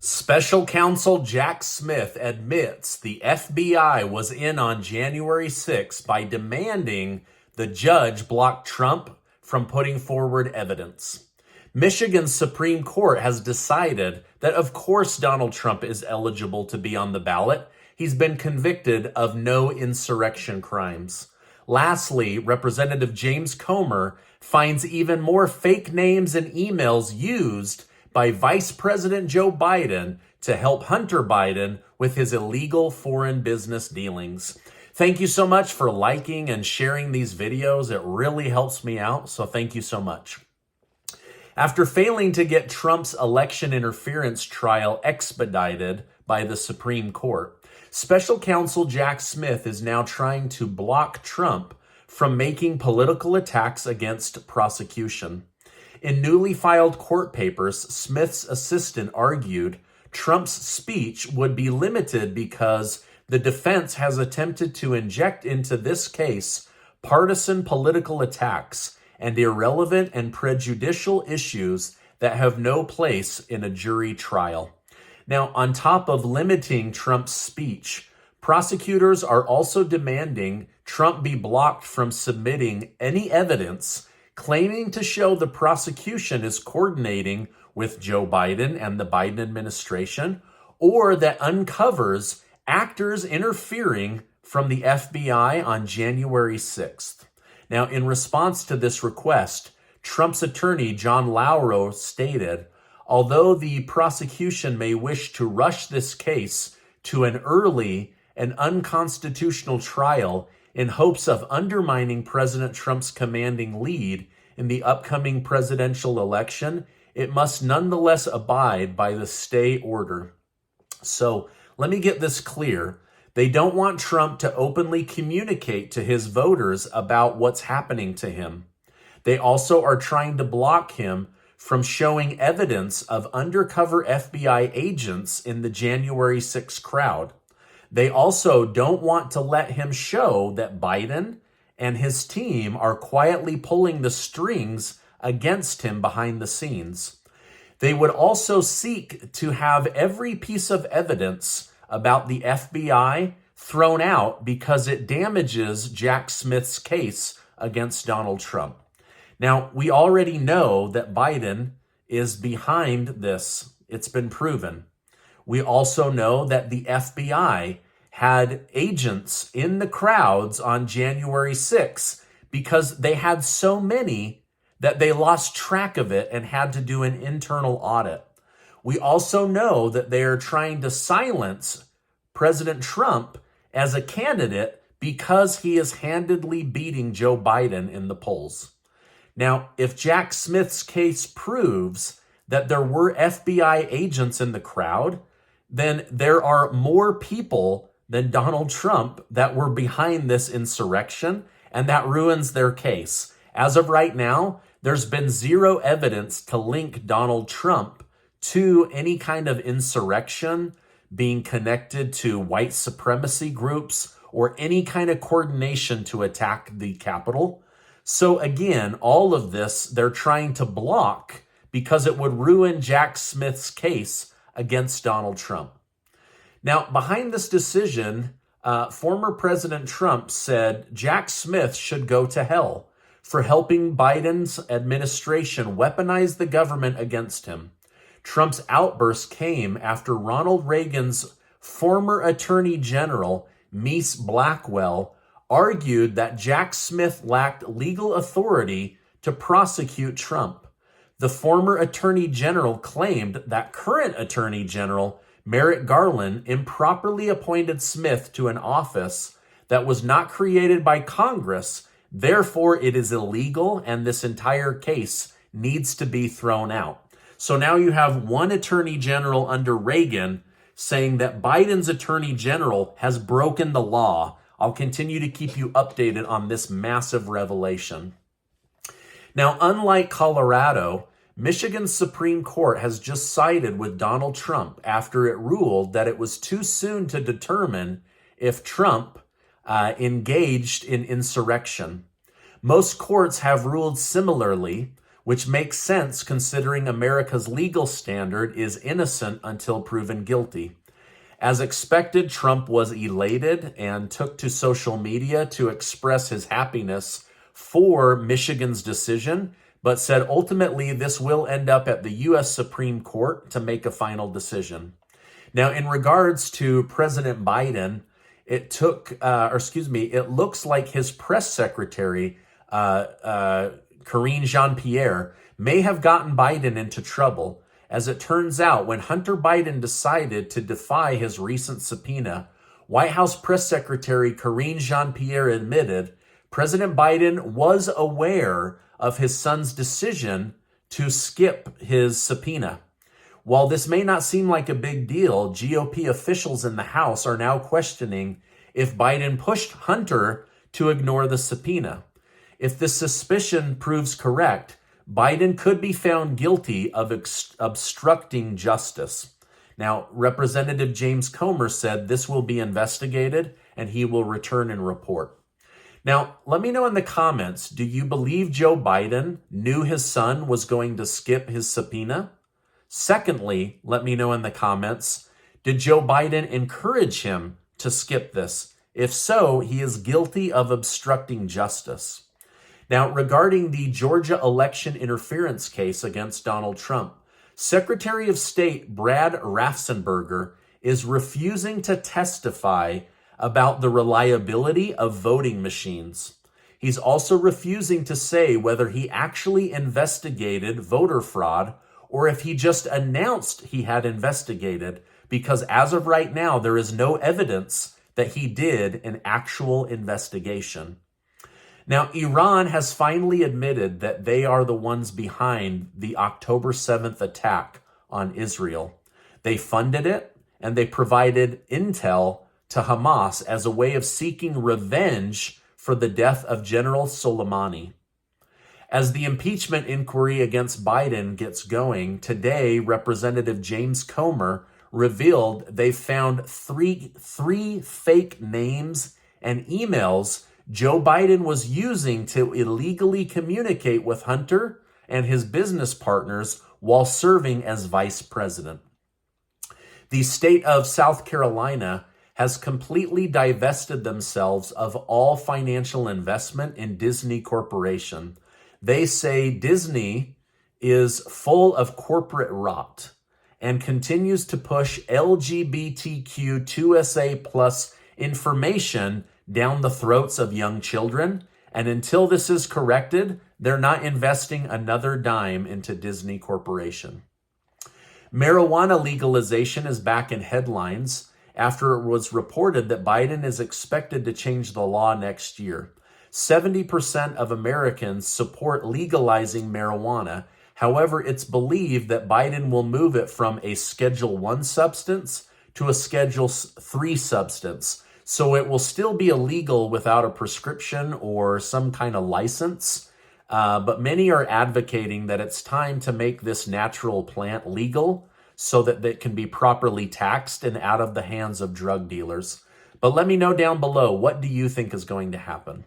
Special counsel Jack Smith admits the FBI was in on January 6 by demanding the judge block Trump from putting forward evidence. Michigan's Supreme Court has decided that, of course, Donald Trump is eligible to be on the ballot. He's been convicted of no insurrection crimes. Lastly, Representative James Comer finds even more fake names and emails used by Vice President Joe Biden to help Hunter Biden with his illegal foreign business dealings. Thank you so much for liking and sharing these videos. It really helps me out, so thank you so much. After failing to get Trump's election interference trial expedited by the Supreme Court, Special counsel Jack Smith is now trying to block Trump from making political attacks against prosecution. In newly filed court papers, Smith's assistant argued Trump's speech would be limited because the defense has attempted to inject into this case partisan political attacks and irrelevant and prejudicial issues that have no place in a jury trial. Now, on top of limiting Trump's speech, prosecutors are also demanding Trump be blocked from submitting any evidence claiming to show the prosecution is coordinating with Joe Biden and the Biden administration, or that uncovers actors interfering from the FBI on January 6th. Now, in response to this request, Trump's attorney, John Lauro, stated, although the prosecution may wish to rush this case to an early and unconstitutional trial in hopes of undermining President Trump's commanding lead in the upcoming presidential election, it must nonetheless abide by the stay order. So let me get this clear. They don't want Trump to openly communicate to his voters about what's happening to him. They also are trying to block him from showing evidence of undercover FBI agents in the January 6th crowd. They also don't want to let him show that Biden and his team are quietly pulling the strings against him behind the scenes. They would also seek to have every piece of evidence about the FBI thrown out because it damages Jack Smith's case against Donald Trump. Now, we already know that Biden is behind this. It's been proven. We also know that the FBI had agents in the crowds on January 6th because they had so many that they lost track of it and had to do an internal audit. We also know that they are trying to silence President Trump as a candidate because he is handedly beating Joe Biden in the polls. Now, if Jack Smith's case proves that there were FBI agents in the crowd, then there are more people than Donald Trump that were behind this insurrection, and that ruins their case. As of right now, there's been zero evidence to link Donald Trump to any kind of insurrection being connected to white supremacy groups or any kind of coordination to attack the Capitol. So again, all of this they're trying to block because it would ruin Jack Smith's case against Donald Trump. Now, behind this decision, former President Trump said Jack Smith should go to hell for helping Biden's administration weaponize the government against him. Trump's outburst came after Ronald Reagan's former Attorney General, Mies Blackwell, argued that Jack Smith lacked legal authority to prosecute Trump. The former Attorney General claimed that current Attorney General Merrick Garland improperly appointed Smith to an office that was not created by Congress. Therefore, it is illegal, and this entire case needs to be thrown out. So now you have one Attorney General under Reagan saying that Biden's Attorney General has broken the law. I'll continue to keep you updated on this massive revelation. Now, unlike Colorado, Michigan's Supreme Court has just sided with Donald Trump after it ruled that it was too soon to determine if Trump engaged in insurrection. Most courts have ruled similarly, which makes sense considering America's legal standard is innocent until proven guilty. As expected, Trump was elated and took to social media to express his happiness for Michigan's decision, but said ultimately this will end up at the U.S. Supreme Court to make a final decision. Now, in regards to President Biden, it looks like his press secretary, Karine Jean-Pierre, may have gotten Biden into trouble. As it turns out, when Hunter Biden decided to defy his recent subpoena, White House Press Secretary Karine Jean-Pierre admitted President Biden was aware of his son's decision to skip his subpoena. While this may not seem like a big deal, GOP officials in the House are now questioning if Biden pushed Hunter to ignore the subpoena. If this suspicion proves correct, Biden could be found guilty of obstructing justice. Now, Representative James Comer said this will be investigated and he will return and report. Now, let me know in the comments, do you believe Joe Biden knew his son was going to skip his subpoena? Secondly, let me know in the comments, did Joe Biden encourage him to skip this? If so, he is guilty of obstructing justice. Now, regarding the Georgia election interference case against Donald Trump, Secretary of State Brad Raffensperger is refusing to testify about the reliability of voting machines. He's also refusing to say whether he actually investigated voter fraud or if he just announced he had investigated, because as of right now, there is no evidence that he did an actual investigation. Now, Iran has finally admitted that they are the ones behind the October 7th attack on Israel. They funded it and they provided intel to Hamas as a way of seeking revenge for the death of General Soleimani. As the impeachment inquiry against Biden gets going, today Representative James Comer revealed they found three fake names and emails Joe Biden was using to illegally communicate with Hunter and his business partners while serving as vice president. The state of South Carolina has completely divested themselves of all financial investment in Disney Corporation. They say Disney is full of corporate rot and continues to push LGBTQ2SA plus information down the throats of young children. And until this is corrected, they're not investing another dime into Disney Corporation. Marijuana legalization is back in headlines after it was reported that Biden is expected to change the law next year. 70% of Americans support legalizing marijuana. However, it's believed that Biden will move it from a Schedule 1 substance to a Schedule 3 substance. So it will still be illegal without a prescription or some kind of license. But many are advocating that it's time to make this natural plant legal so that it can be properly taxed and out of the hands of drug dealers. But let me know down below, what do you think is going to happen?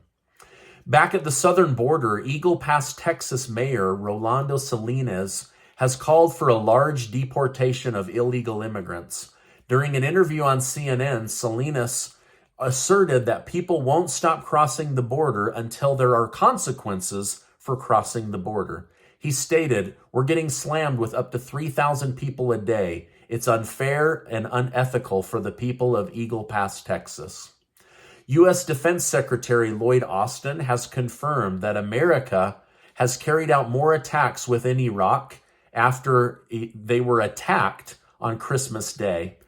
Back at the southern border, Eagle Pass, Texas Mayor Rolando Salinas has called for a large deportation of illegal immigrants. During an interview on CNN, Salinas asserted that people won't stop crossing the border until there are consequences for crossing the border. He stated, "We're getting slammed with up to 3,000 people a day. It's unfair and unethical for the people of Eagle Pass, Texas." U.S. Defense Secretary Lloyd Austin has confirmed that America has carried out more attacks within Iraq after they were attacked on Christmas Day.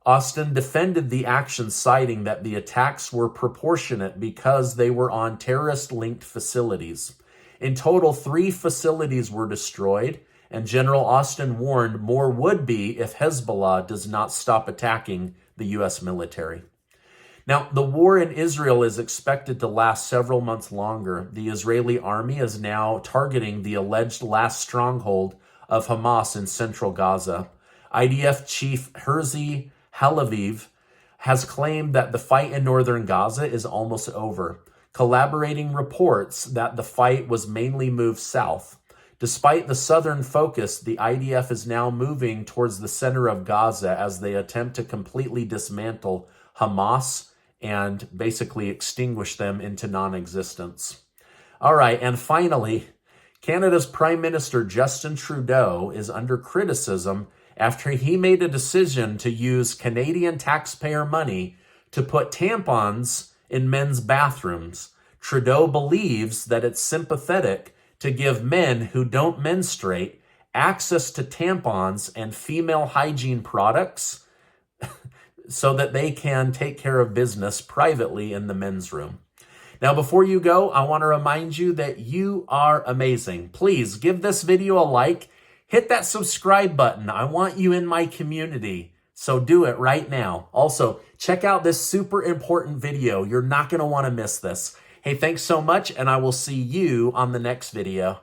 Austin defended the action, citing that the attacks were proportionate because they were on terrorist-linked facilities. In total, 3 facilities were destroyed, and General Austin warned more would be if Hezbollah does not stop attacking the U.S. military. Now, the war in Israel is expected to last several months longer. The Israeli army is now targeting the alleged last stronghold of Hamas in central Gaza. IDF chief Herzi Halevi has claimed that the fight in northern Gaza is almost over, corroborating reports that the fight was mainly moved south. Despite the southern focus, the IDF is now moving towards the center of Gaza as they attempt to completely dismantle Hamas and basically extinguish them into non-existence. All right, and finally, Canada's Prime Minister Justin Trudeau is under criticism after he made a decision to use Canadian taxpayer money to put tampons in men's bathrooms. Trudeau believes that it's sympathetic to give men who don't menstruate access to tampons and female hygiene products so that they can take care of business privately in the men's room. Now, before you go, I want to remind you that you are amazing. Please give this video a like. Hit that subscribe button. I want you in my community, so do it right now. Also, check out this super important video. You're not going to want to miss this. Hey, thanks so much, and I will see you on the next video.